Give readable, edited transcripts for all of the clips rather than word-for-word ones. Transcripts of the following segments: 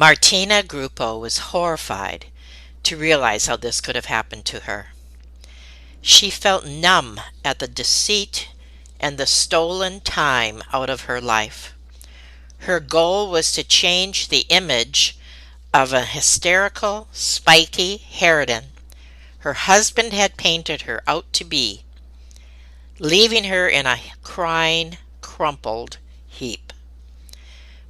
Martina Gruppo was horrified to realize how this could have happened to her. She felt numb at the deceit and the stolen time out of her life. Her goal was to change the image of a hysterical, spiky harridan her husband had painted her out to be, leaving her in a crying, crumpled heap.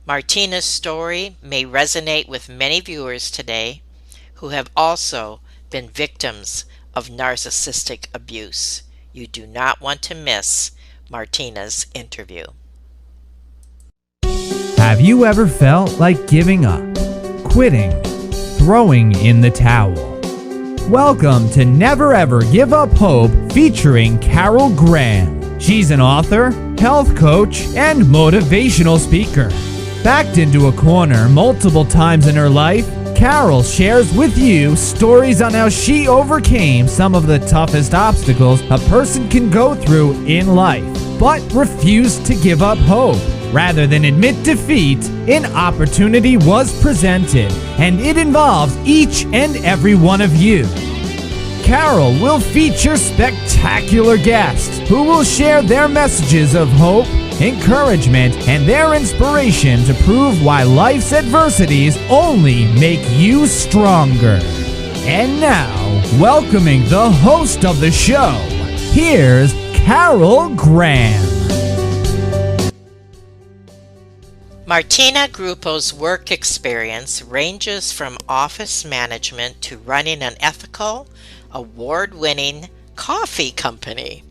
Martina's story may resonate with many viewers today who have also been victims of narcissistic abuse. You do not want to miss Martina's interview. Have you ever felt like giving up, quitting, throwing in the towel? Welcome to Never Ever Give Up Hope featuring Carol Graham. She's an author, health coach, and motivational speaker. Backed into a corner multiple times in her life, Carol shares with you stories on how she overcame some of the toughest obstacles a person can go through in life, but refused to give up hope. Rather than admit defeat, an opportunity was presented, and it involves each and every one of you. Carol will feature spectacular guests who will share their messages of hope, encouragement, and their inspiration to prove why life's adversities only make you stronger. And now, welcoming the host of the show, here's Carol Graham. Martina Gruppo's work experience ranges from office management to running an ethical, award-winning coffee company.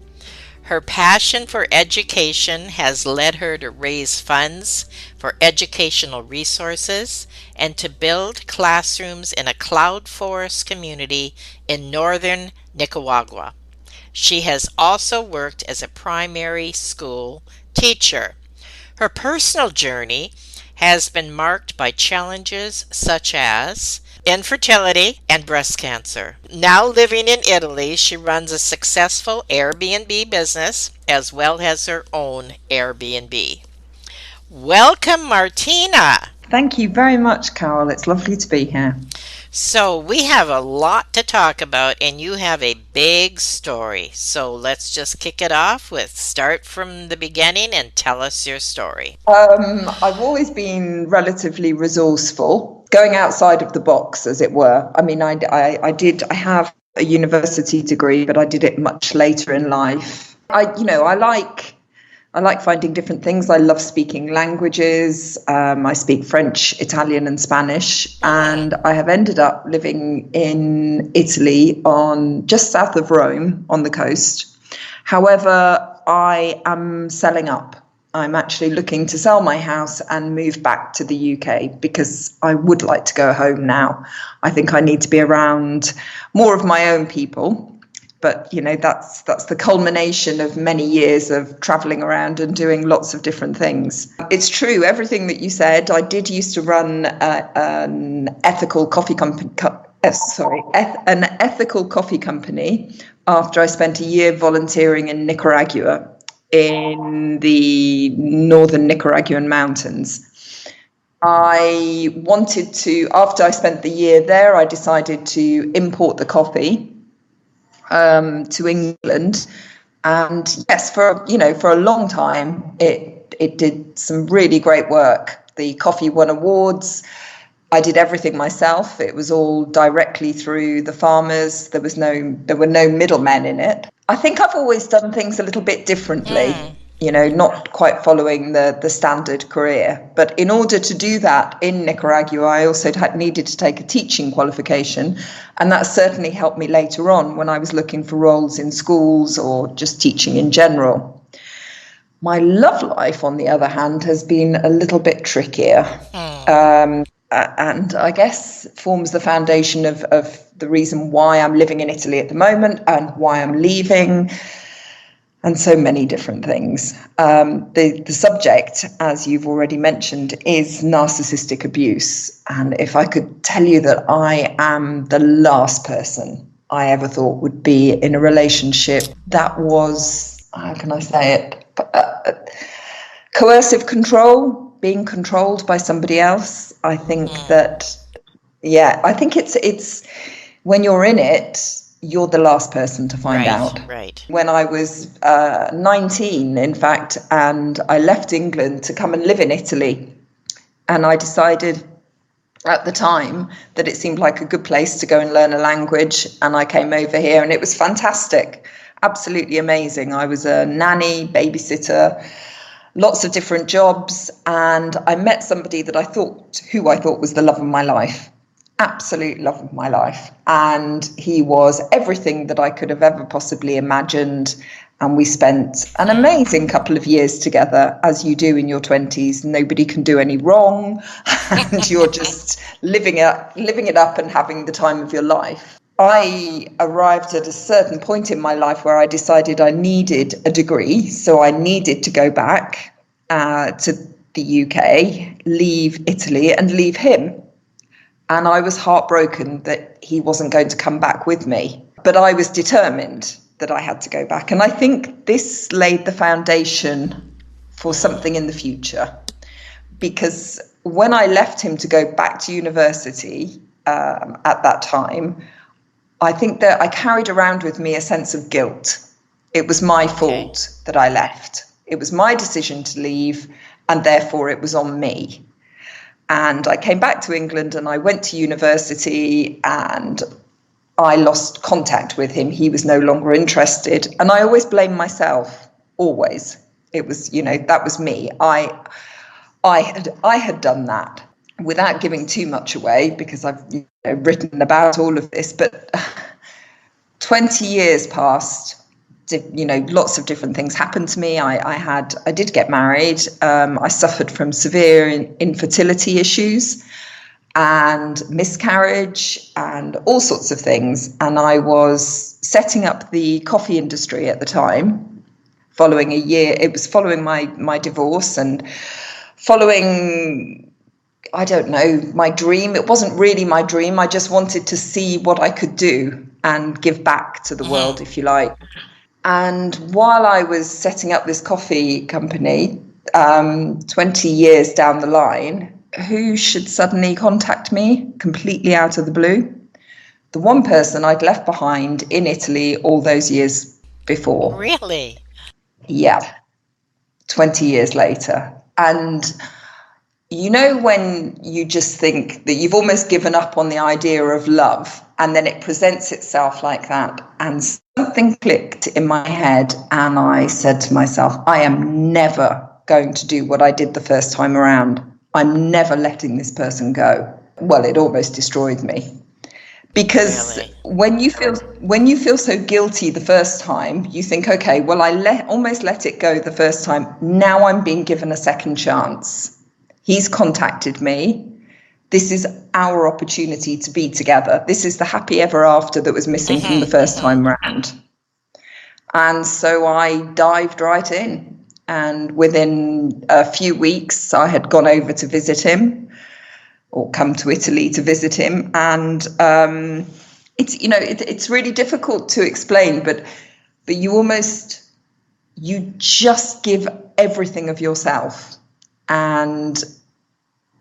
Her passion for education has led her to raise funds for educational resources and to build classrooms in a cloud forest community in northern Nicaragua. She has also worked as a primary school teacher. Her personal journey has been marked by challenges such as infertility and breast cancer. Now living in Italy, she runs a successful Airbnb business as well as her own Airbnb. Welcome, Martina. Thank you very much, Carol. It's lovely to be here. So we have a lot to talk about, and you have a big story. So let's just kick it off with start from the beginning and tell us your story. I've always been relatively resourceful, going outside of the box, as it were. I mean, I have a university degree, but I did it much later in life. I like finding different things. I love speaking languages. I speak French, Italian, and Spanish. And I have ended up living in Italy just south of Rome on the coast. However, I am selling up. I'm actually looking to sell my house and move back to the UK because I would like to go home now. I think I need to be around more of my own people. But, that's the culmination of many years of traveling around and doing lots of different things. It's true, everything that you said. I did used to run an ethical coffee company. An ethical coffee company after I spent a year volunteering in Nicaragua in the northern Nicaraguan mountains. I wanted to, after I spent the year there, I decided to import the coffee to England, and yes, for a long time it did some really great work. The coffee won awards. I did everything myself. It was all directly through the farmers. There were no middlemen in it. I think I've always done things a little bit differently. Not quite following the standard career. But in order to do that in Nicaragua, I also needed to take a teaching qualification. And that certainly helped me later on when I was looking for roles in schools or just teaching in general. My love life, on the other hand, has been a little bit trickier. And I guess forms the foundation of the reason why I'm living in Italy at the moment and why I'm leaving. And so many different things. The subject, as you've already mentioned, is narcissistic abuse. And if I could tell you that I am the last person I ever thought would be in a relationship that was, how can I say it, coercive control, being controlled by somebody else. I think that, I think it's when you're in it, you're the last person to find out. Right. When I was 19, in fact, and I left England to come and live in Italy, and I decided at the time that it seemed like a good place to go and learn a language, and I came over here, and it was fantastic, absolutely amazing. I was a nanny, babysitter, lots of different jobs, and I met somebody who I thought was the love of my life, absolute love of my life, and he was everything that I could have ever possibly imagined. And we spent an amazing couple of years together, as you do in your 20s. Nobody can do any wrong, and you're just living it up and having the time of your life. I arrived at a certain point in my life where I decided I needed a degree, so I needed to go back to the UK, leave Italy, and leave him. And I was heartbroken that he wasn't going to come back with me, but I was determined that I had to go back. And I think this laid the foundation for something in the future, because when I left him to go back to university at that time, I think that I carried around with me a sense of guilt. It was my fault that I left. It was my decision to leave, and therefore it was on me. And I came back to England and I went to university, and I lost contact with him. He was no longer interested. And I always blame myself, always. It was, that was me. I had done that without giving too much away, because I've written about all of this. But 20 years passed, lots of different things happened to me. I did get married. I suffered from severe infertility issues and miscarriage and all sorts of things. And I was setting up the coffee industry at the time, following a year. It was following my divorce and following, I don't know, my dream. It wasn't really my dream. I just wanted to see what I could do and give back to the world, if you like. And while I was setting up this coffee company, 20 years down the line, who should suddenly contact me completely out of the blue? The one person I'd left behind in Italy all those years before. Really? Yeah, 20 years later. And when you just think that you've almost given up on the idea of love, and then it presents itself like that, and something clicked in my head, and I said to myself, I am never going to do what I did the first time around. I'm never letting this person go. Well, it almost destroyed me. Because when you feel so guilty the first time, you think, okay, well, I almost let it go the first time. Now I'm being given a second chance. He's contacted me. This is our opportunity to be together. This is the happy ever after that was missing from the first time round. And so I dived right in. And within a few weeks, I had gone over to visit him, or come to Italy to visit him. And it's really difficult to explain, but you just give everything of yourself. And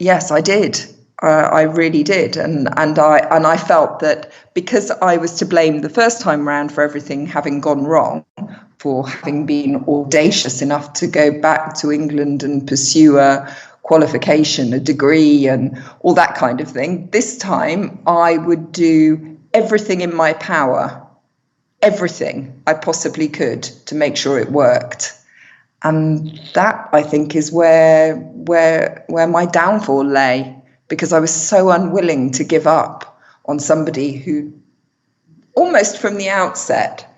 yes, I did. I really did. And I felt that because I was to blame the first time round for everything having gone wrong, for having been audacious enough to go back to England and pursue a qualification, a degree, and all that kind of thing, this time I would do everything in my power, everything I possibly could, to make sure it worked. And that, I think, is where my downfall lay, because I was so unwilling to give up on somebody who almost from the outset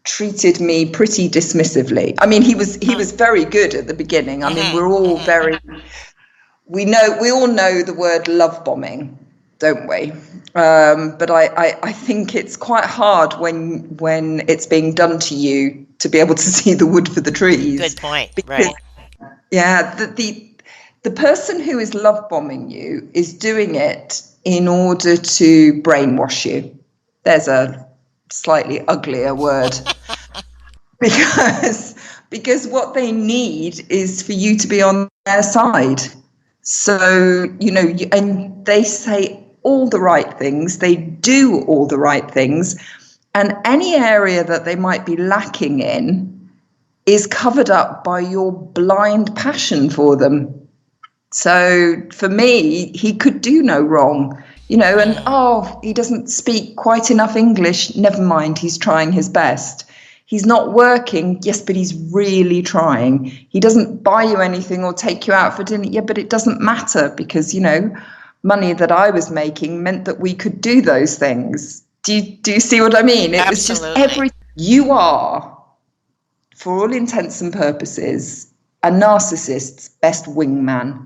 treated me pretty dismissively. I mean, he was very good at the beginning. I mean, we're all we all know the word love bombing, don't we? But I think it's quite hard when it's being done to you to be able to see the wood for the trees. Good point. Because, right. Yeah, the person who is love bombing you is doing it in order to brainwash you. There's a slightly uglier word. because what they need is for you to be on their side. So, and they say all the right things, they do all the right things, and any area that they might be lacking in is covered up by your blind passion for them. So for me, he could do no wrong, and he doesn't speak quite enough English. Never mind, he's trying his best. He's not working, yes, but he's really trying. He doesn't buy you anything or take you out for dinner, yeah, but it doesn't matter because, money that I was making meant that we could do those things. Do you see what I mean? It was just you are, for all intents and purposes, a narcissist's best wingman.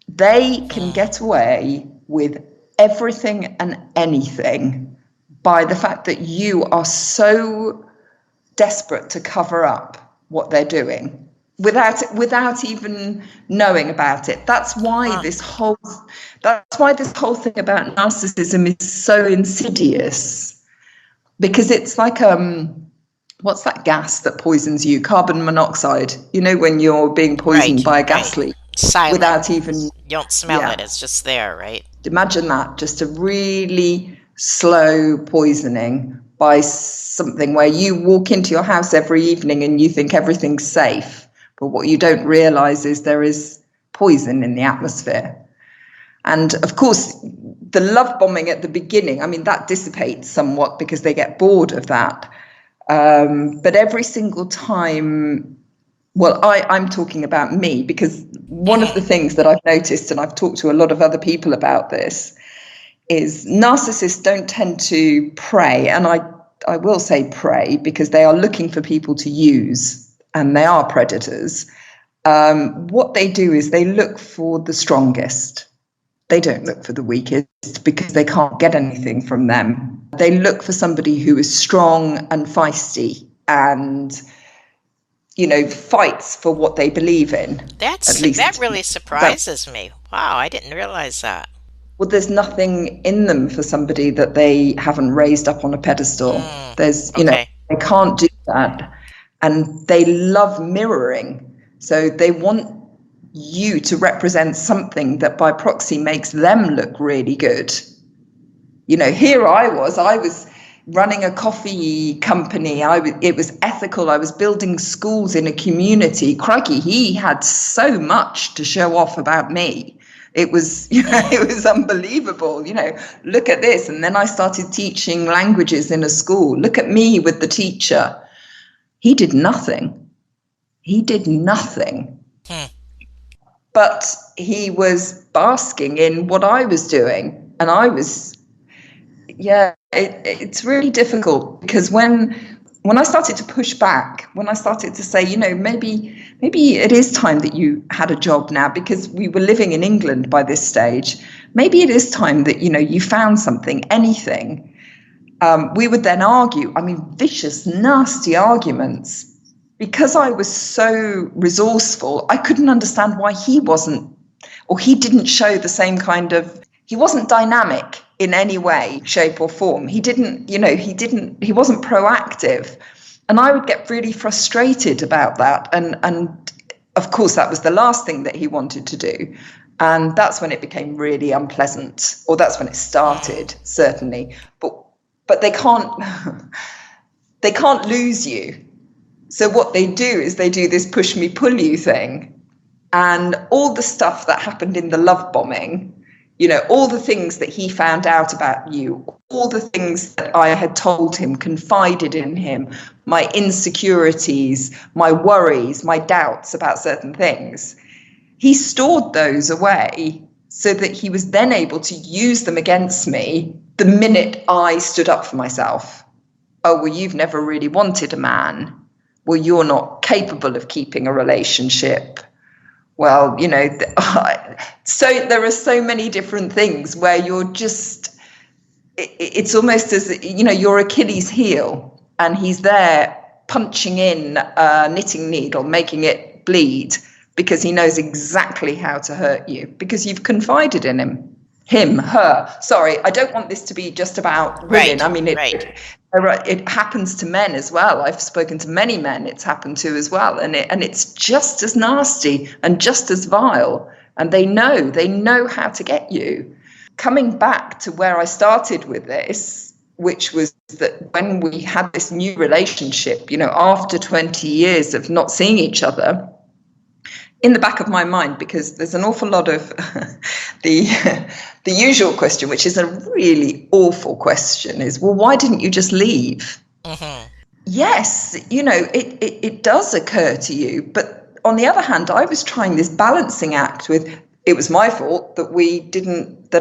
They can get away with everything and anything by the fact that you are so desperate to cover up what they're doing without even knowing about it. That's why this whole thing about narcissism is so insidious, because it's like what's that gas that poisons you? Carbon monoxide. When you're being poisoned by a gas leak. Silent. Without even... You don't smell it. It's just there, right? Imagine that, just a really slow poisoning by something where you walk into your house every evening and you think everything's safe. But what you don't realize is there is poison in the atmosphere. And of course, the love bombing at the beginning, that dissipates somewhat because they get bored of that. But every single time, well, I'm talking about me, because one of the things that I've noticed, and I've talked to a lot of other people about this, is narcissists don't tend to prey. And I will say prey because they are looking for people to use, and they are predators. What they do is they look for the strongest. They don't look for the weakest because they can't get anything from them. They look for somebody who is strong and feisty and, fights for what they believe in. That really surprises me. Wow, I didn't realize that. Well, there's nothing in them for somebody that they haven't raised up on a pedestal. They can't do that. And they love mirroring. So they want you to represent something that by proxy makes them look really good. Here I was running a coffee company. It was ethical. I was building schools in a community. Crikey, he had so much to show off about me. It was, it was unbelievable. Look at this. And then I started teaching languages in a school. Look at me with the teacher. He did nothing. But he was basking in what I was doing. And I was, it's really difficult because when I started to push back, when I started to say, maybe it is time that you had a job now, because we were living in England by this stage. Maybe it is time that, you found something, anything. We would then argue, vicious, nasty arguments. Because I was so resourceful, I couldn't understand why he wasn't, or he didn't show the same kind of, he wasn't dynamic in any way, shape or form. He wasn't proactive. And I would get really frustrated about that. And of course, that was the last thing that he wanted to do. And that's when it became really unpleasant, or that's when it started, certainly. But they can't lose you. So what they do is they do this push me, pull you thing. And all the stuff that happened in the love bombing, all the things that he found out about you, all the things that I had told him, confided in him, my insecurities, my worries, my doubts about certain things, he stored those away so that he was then able to use them against me the minute I stood up for myself. Oh, well, you've never really wanted a man. Well, you're not capable of keeping a relationship. Well, so there are so many different things where you're just, it's almost as, your Achilles heel, and he's there punching in a knitting needle, making it bleed, because he knows exactly how to hurt you, because you've confided in him. him, her. Sorry, I don't want this to be just about women. Right, I mean, right. it happens to men as well. I've spoken to many men it's happened to as well. And it's just as nasty and just as vile. And they know how to get you. Coming back to where I started with this, which was that when we had this new relationship, after 20 years of not seeing each other, in the back of my mind, because there's an awful lot of the usual question, which is a really awful question, is, well, why didn't you just leave? Mm-hmm. Yes, it does occur to you. But on the other hand, I was trying this balancing act with, it was my fault that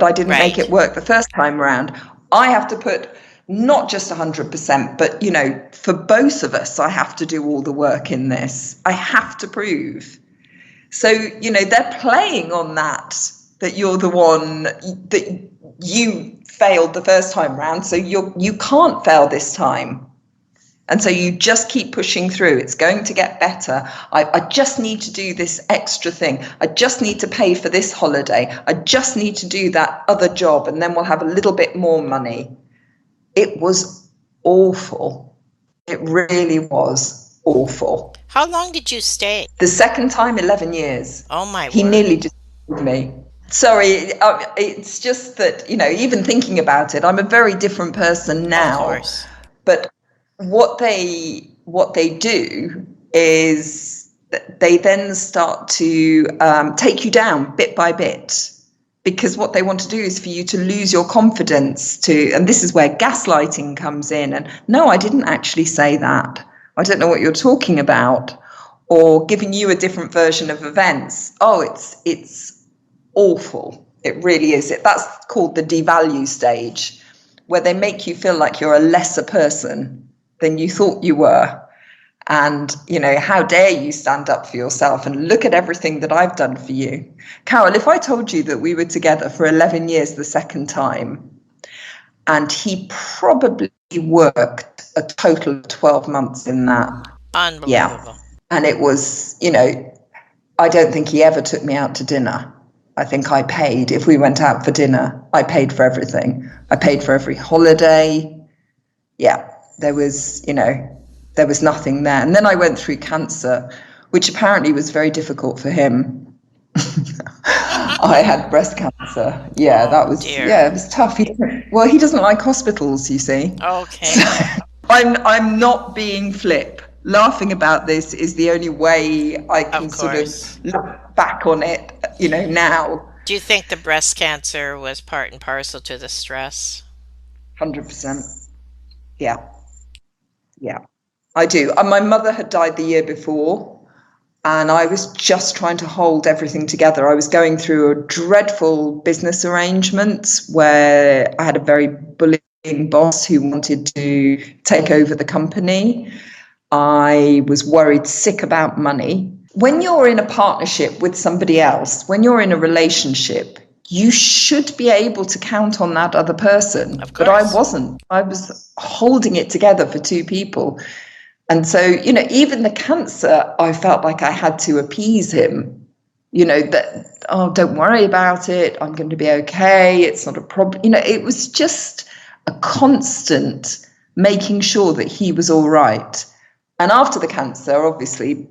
I didn't make it work the first time around. I have to put not just 100%, but, for both of us, I have to do all the work in this. I have to prove. So, they're playing on that you're the one, that you failed the first time round, so you can't fail this time. And so you just keep pushing through. It's going to get better. I just need to do this extra thing. I just need to pay for this holiday. I just need to do that other job, and then we'll have a little bit more money. It was awful. It really was awful. How long did you stay? The second time, 11 years. Oh, my He word. nearly just killed me. Sorry, it's just that, even thinking about it, I'm a very different person now. Of course. But what they do is they then start to take you down bit by bit, because what they want to do is for you to lose your confidence and this is where gaslighting comes in. And no, I didn't actually say that. I don't know what you're talking about. Or giving you a different version of events. Oh, it's awful. It really is. That's called the devalue stage, where they make you feel like you're a lesser person than you thought you were. And, how dare you stand up for yourself and look at everything that I've done for you. Carol, if I told you that we were together for 11 years the second time, and he probably worked a total of 12 months in that. Unbelievable. Yeah. And it was, I don't think he ever took me out to dinner. I think I paid. If we went out for dinner, I paid for everything. I paid for every holiday. Yeah, there was nothing there. And then I went through cancer, which apparently was very difficult for him. I had breast cancer. Yeah, that was, dear. yeah, it was tough. He doesn't like hospitals, you see. Okay. So, I'm not being flip. Laughing about this is the only way I can sort of look back on it, now. Do you think the breast cancer was part and parcel to the stress? 100%. Yeah. Yeah, I do. And my mother had died the year before, and I was just trying to hold everything together. I was going through a dreadful business arrangement where I had a very bullying boss who wanted to take over the company. I was worried sick about money. When you're in a partnership with somebody else, when you're in a relationship, you should be able to count on that other person. But I wasn't. I was holding it together for two people. And so, even the cancer, I felt like I had to appease him, don't worry about it. I'm going to be okay. It's not a problem. It was just a constant making sure that he was all right. And after the cancer, obviously,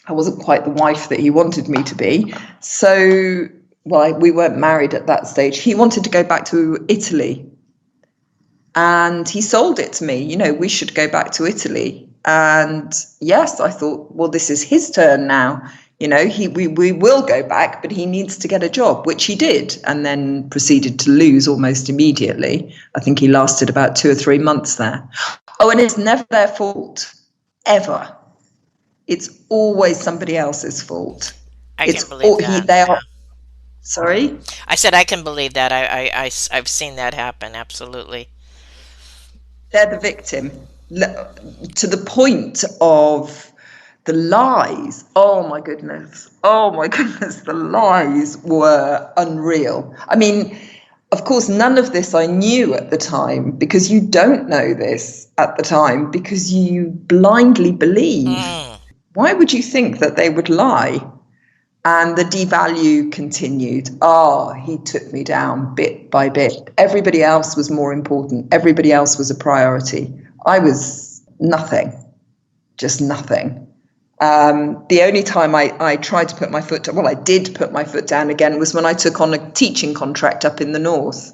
I wasn't quite the wife that he wanted me to be. So, we weren't married at that stage. He wanted to go back to Italy. And he sold it to me, we should go back to Italy. And yes, I thought, well, this is his turn now. We will go back, but he needs to get a job, which he did, and then proceeded to lose almost immediately. I think he lasted about 2 or 3 months there. Oh, and it's never their fault, ever. It's always somebody else's fault. I can believe that. Sorry? I said I can believe that. I've seen that happen, absolutely. They're the victim, to the point of the lies. Oh my goodness, the lies were unreal. I mean, of course, none of this I knew at the time, because you don't know this at the time because you blindly believe. Why would you think that they would lie? And the devalue continued. Oh, he took me down bit by bit. Everybody else was more important. Everybody else was a priority. I was nothing, just nothing. The only time I tried to put my foot down, well, I did put my foot down again, was when I took on a teaching contract up in the north.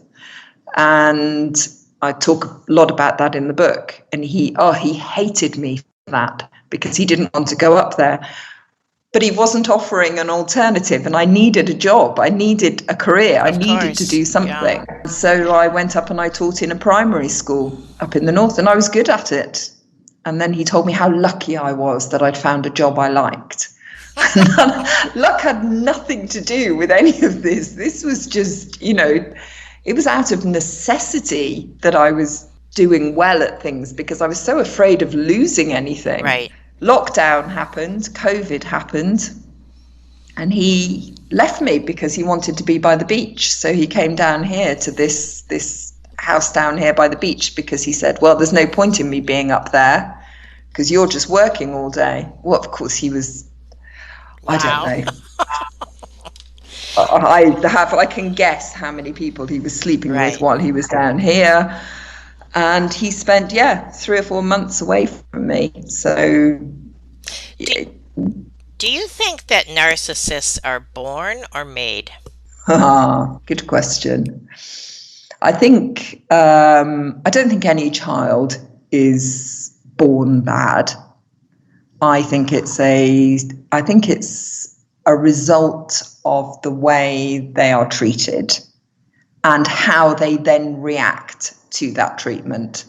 And I talk a lot about that in the book. And he hated me for that because he didn't want to go up there. But he wasn't offering an alternative, and I needed a job. I needed a career. I needed to do something. Yeah. So I went up and I taught in a primary school up in the north, and I was good at it. And then he told me how lucky I was that I'd found a job I liked. Luck had nothing to do with any of this. This was just, it was out of necessity that I was doing well at things because I was so afraid of losing anything. Right. Lockdown happened, COVID happened, and he left me because he wanted to be by the beach. So he came down here to this house down here by the beach because he said, well, there's no point in me being up there because you're just working all day. Well, of course, he was, wow. I don't know. I can guess how many people he was sleeping with while he was down here. And he spent, 3 or 4 months away from me. So, do you think that narcissists are born or made? Good question. I think I don't think any child is born bad. I think it's a result of the way they are treated and how they then react to that treatment.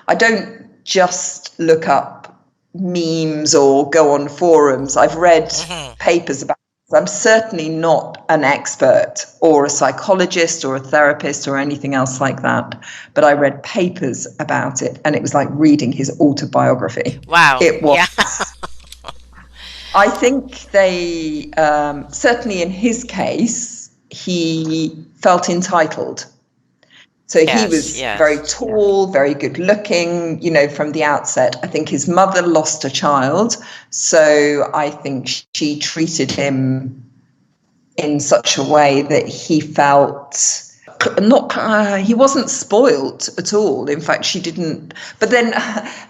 I don't just look up memes or go on forums. I've read papers about it. I'm certainly not an expert or a psychologist or a therapist or anything else like that, but I read papers about it and it was like reading his autobiography. Wow. It was. Yeah. I think they, certainly in his case, he felt entitled. So he was very tall, very good looking, from the outset. I think his mother lost a child. So I think she treated him in such a way that he felt he wasn't spoilt at all. In fact, she didn't. But then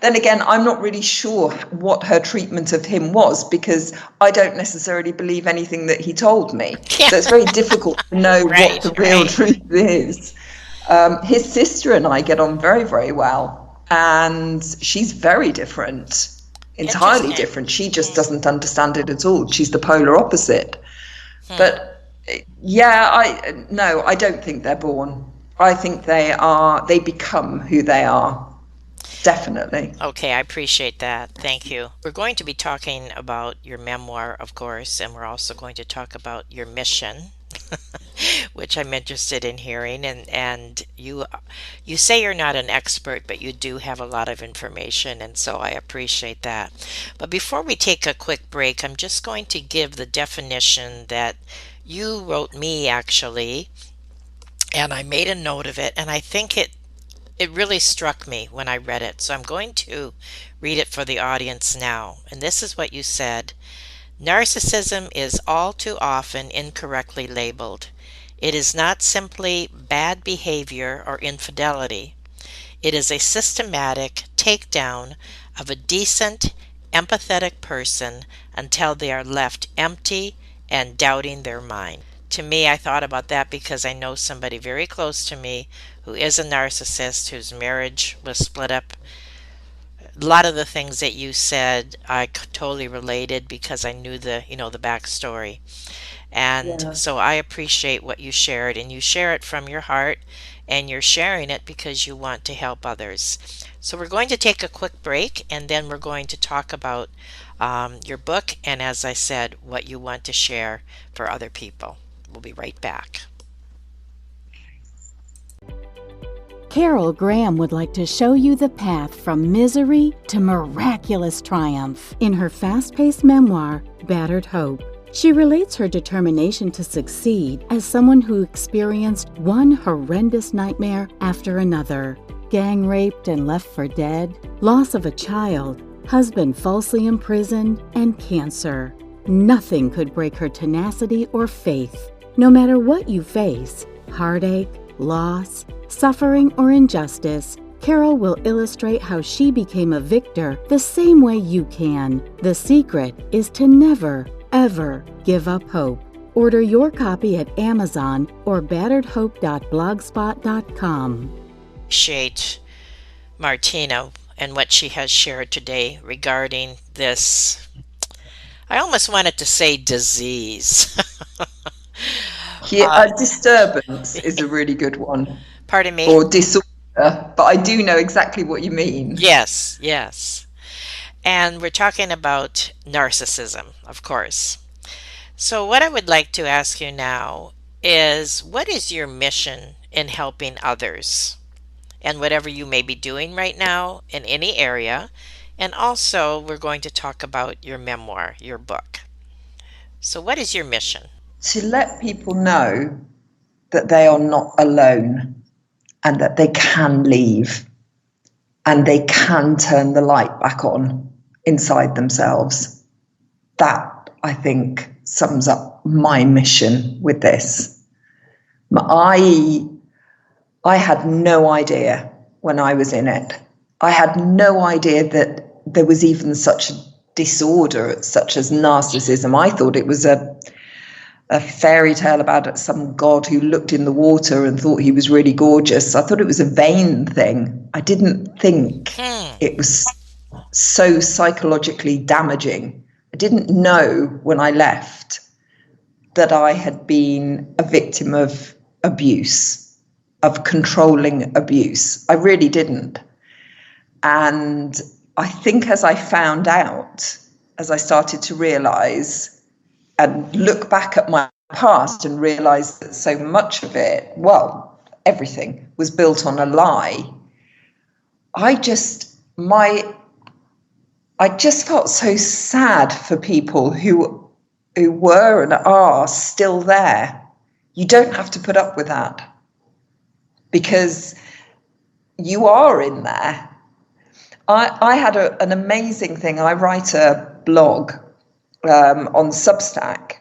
again, I'm not really sure what her treatment of him was because I don't necessarily believe anything that he told me. Yeah. So it's very difficult to know what the real truth is. His sister and I get on very, very well, and she's very different, entirely different. She just doesn't understand it at all. She's the polar opposite. But I don't think they're born. I think they become who they are. Definitely. Okay, I appreciate that. Thank you. We're going to be talking about your memoir, of course, and we're also going to talk about your mission, which I'm interested in hearing. And you say you're not an expert, but you do have a lot of information, and so I appreciate that. But before we take a quick break, I'm just going to give the definition that you wrote me, actually, and I made a note of it, and I think it really struck me when I read it. So I'm going to read it for the audience now. And this is what you said. Narcissism is all too often incorrectly labeled. It is not simply bad behavior or infidelity. It is a systematic takedown of a decent, empathetic person until they are left empty and doubting their mind. To me, I thought about that because I know somebody very close to me who is a narcissist, whose marriage was split up. A lot of the things that you said, I totally related because I knew the backstory. And so I appreciate what you shared, and you share it from your heart, and you're sharing it because you want to help others. So we're going to take a quick break, and then we're going to talk about your book, and as I said, what you want to share for other people. We'll be right back. Carol Graham would like to show you the path from misery to miraculous triumph in her fast-paced memoir, Battered Hope. She relates her determination to succeed as someone who experienced one horrendous nightmare after another. Gang raped and left for dead, loss of a child, husband falsely imprisoned, and cancer. Nothing could break her tenacity or faith. No matter what you face, heartache, loss, suffering, or injustice, Carol will illustrate how she became a victor the same way you can. The secret is to never, ever give up hope. Order your copy at Amazon or batteredhope.blogspot.com. Appreciate Martina and what she has shared today regarding this. I almost wanted to say disease. Yeah, disturbance is a really good one. Pardon me? Or disorder, but I do know exactly what you mean. Yes, yes. And we're talking about narcissism, of course. So what I would like to ask you now is, what is your mission in helping others? And whatever you may be doing right now in any area. And also, we're going to talk about your memoir, your book. So what is your mission? To let people know that they are not alone and that they can leave and they can turn the light back on inside themselves. That, I think, sums up my mission with this. I had no idea when I was in it. I had no idea that there was even such a disorder such as narcissism. I thought it was a fairy tale about some god who looked in the water and thought he was really gorgeous. I thought it was a vain thing. I didn't think it was so psychologically damaging. I didn't know when I left that I had been a victim of abuse, of controlling abuse. I really didn't. And I think as I found out, as I started to realize and look back at my past and realize that so much of it, well, everything was built on a lie, I just felt so sad for people who were and are still there. You don't have to put up with that because you are in there. I had an amazing thing. I write a blog on Substack,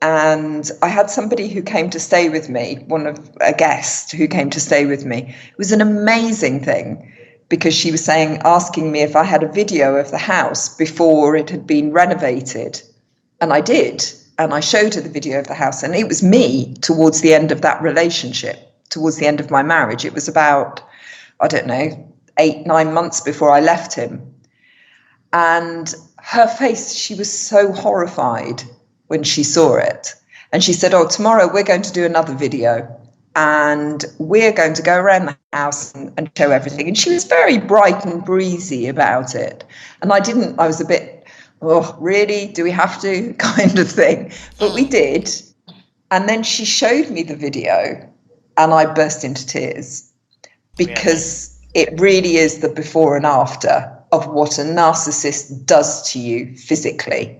and I had somebody who came to stay with me, a guest who came to stay with me. It was an amazing thing because she was asking me if I had a video of the house before it had been renovated. And I did. And I showed her the video of the house. And it was me towards the end of that relationship, towards the end of my marriage. It was about, 8-9 months before I left him. And her face, she was so horrified when she saw it. And she said, "Oh, tomorrow we're going to do another video and we're going to go around the house and show everything." And she was very bright and breezy about it. And I was a bit, "Oh, really? Do we have to?" kind of thing. But we did. And then she showed me the video and I burst into tears because it really is the before and after of what a narcissist does to you physically.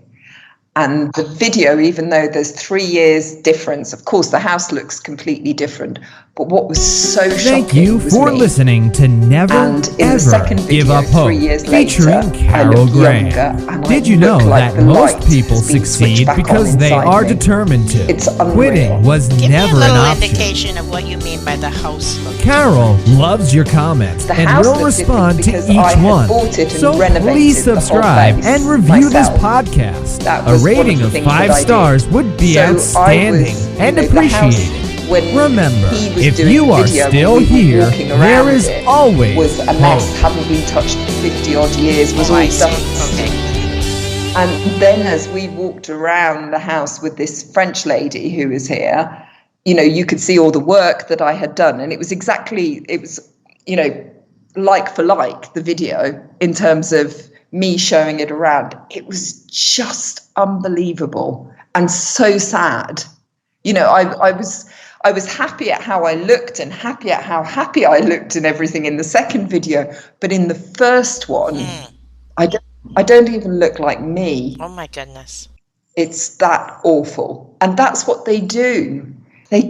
And the video, even though there's 3 years difference, of course, the house looks completely different. But what was so shocking Thank you was for me. listening to Never And in the Ever second video, Give Up Hope, 3 years featuring later, I Carol looked Graham. younger and Did I you know looked like that the most light people has been switched succeed back because on they inside are me? determined to? It's unreal. Quitting was Give me a never an little option. indication of what you mean by the house look. Carol loves your comments The and house will looked respond different to because each I had one. bought it and So renovated please the whole subscribe place and review this myself. podcast. That A was one of rating the of things that 5 I did. stars would be So outstanding and the house, appreciated. when Remember, he was if doing you the are video, still when we were here, walking there around is it, always was a mess, hope. hadn't been touched for 50 odd years, was Oh, all I see. dust. Okay. And then as we walked around the house with this French lady who was here, you could see all the work that I had done. And it was like for like the video in terms of me showing it around. It was just unbelievable and so sad. I was happy at how I looked and happy at how happy I looked and everything in the second video. But in the first one, I don't even look like me. Oh my goodness. It's that awful. And that's what they do. They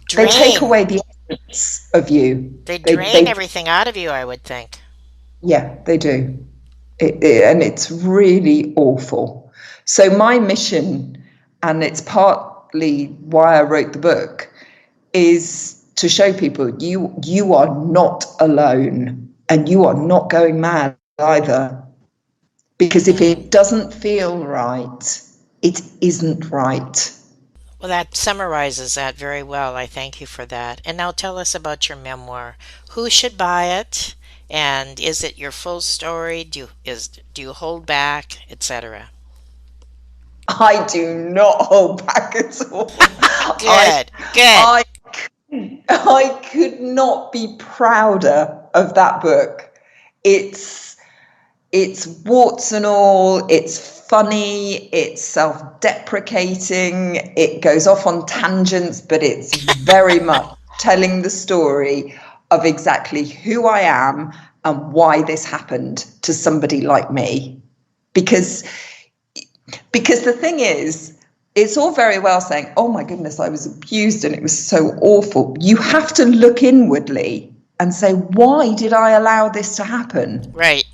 take Drain. away the essence of you. They drain everything out of you, I would think. Yeah, they do. And it's really awful. So my mission, and it's partly why I wrote the book, is to show people you are not alone, and you are not going mad either. Because if it doesn't feel right, it isn't right. Well, that summarizes that very well. I thank you for that. And now tell us about your memoir. Who should buy it? And is it your full story? Do you hold back, etc.? I do not hold back at all. Good, good. I I could not be prouder of that book. It's warts and all, it's funny, it's self-deprecating, it goes off on tangents, but it's very much telling the story of exactly who I am and why this happened to somebody like me. Because the thing is, it's all very well saying, oh my goodness, I was abused and it was so awful. You have to look inwardly and say, why did I allow this to happen? Right.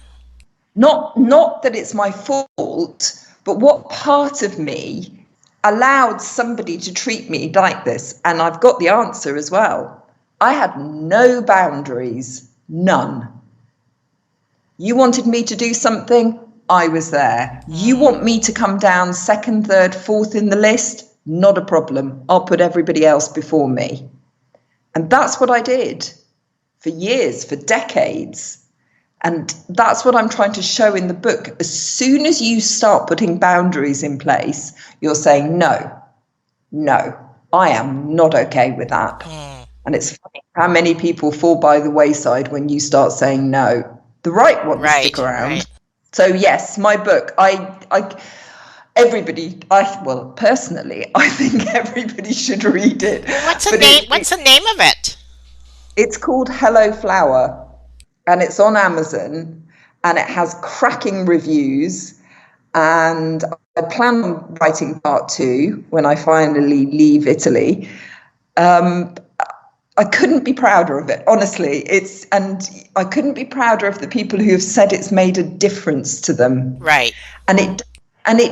Not that it's my fault, but what part of me allowed somebody to treat me like this? And I've got the answer as well. I had no boundaries, none. You wanted me to do something, I was there. You want me to come down second, third, fourth in the list? Not a problem. I'll put everybody else before me. And that's what I did for years, for decades. And that's what I'm trying to show in the book. As soon as you start putting boundaries in place, you're saying, no, I am not okay with that. And it's funny how many people fall by the wayside when you start saying no. The right ones stick around. Right. So yes, my book, personally, I think everybody should read it. What's the name of it? It's called Hello Flower. And it's on Amazon, and it has cracking reviews. And I plan on writing part 2 when I finally leave Italy. I couldn't be prouder of it, honestly. And I couldn't be prouder of the people who have said it's made a difference to them. Right. And it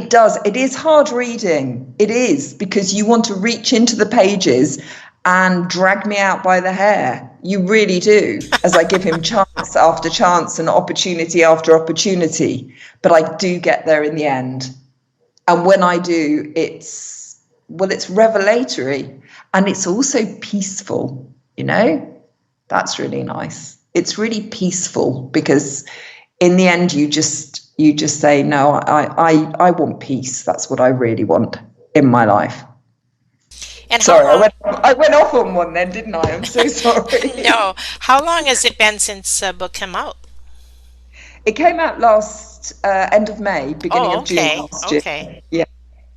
does. It is hard reading. It is, because you want to reach into the pages and drag me out by the hair. You really do, as I give him chance after chance and opportunity after opportunity. But I do get there in the end. And when I do, it's revelatory, and it's also peaceful, That's really nice. It's really peaceful, because in the end you just say, no, I want peace. That's what I really want in my life. And sorry, I went off on one then, didn't I? I'm so sorry. No. How long has it been since the book came out? It came out last end of May, beginning of June last year. Okay. Yeah.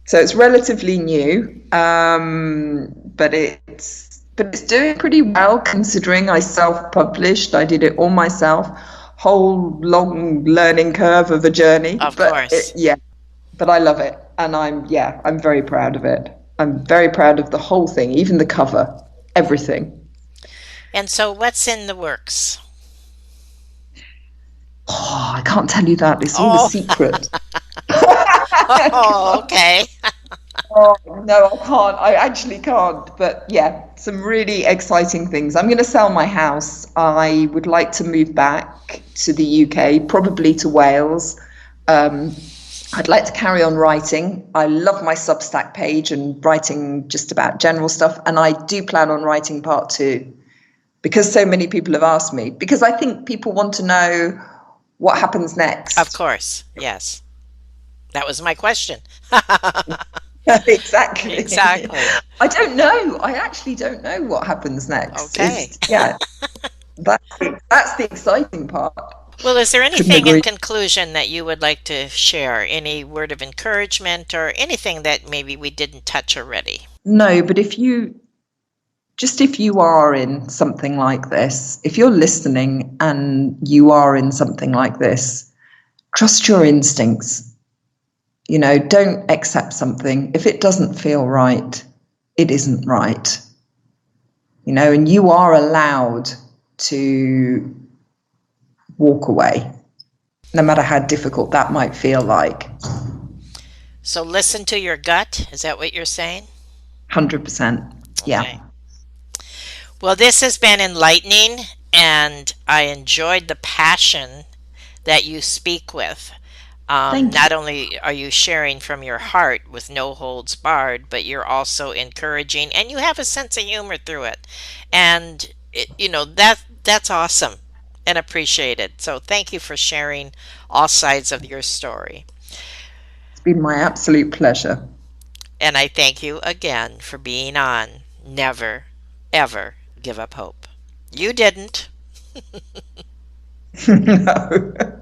So it's relatively new, but it's doing pretty well, considering I self-published. I did it all myself. Whole long learning curve of a journey. Of course. But I love it, and I'm very proud of it. I'm very proud of the whole thing, even the cover, everything. And so what's in the works? Oh, I can't tell you that. It's all a secret. Oh, okay. Oh, no, I can't. I actually can't. But yeah, some really exciting things. I'm going to sell my house. I would like to move back to the UK, probably to Wales. I'd like to carry on writing. I love my Substack page and writing just about general stuff. And I do plan on writing part 2, because so many people have asked me, because I think people want to know what happens next. Of course. Yes. That was my question. Exactly. I don't know. I actually don't know what happens next. Okay. That's the exciting part. Well, is there anything in conclusion that you would like to share? Any word of encouragement or anything that maybe we didn't touch already? No, but if you are in something like this, if you're listening and you are in something like this, trust your instincts. Don't accept something. If it doesn't feel right, it isn't right. And you are allowed to walk away, no matter how difficult that might feel like. So listen to your gut. Is that what you're saying? 100%. Okay. Yeah. Well, this has been enlightening, and I enjoyed the passion that you speak with. Thank you. Not only are you sharing from your heart with no holds barred, but you're also encouraging, and you have a sense of humor through it. And that's awesome and appreciated. So thank you for sharing all sides of your story. It's been my absolute pleasure. And I thank you again for being on. Never, ever give up hope. You didn't. No.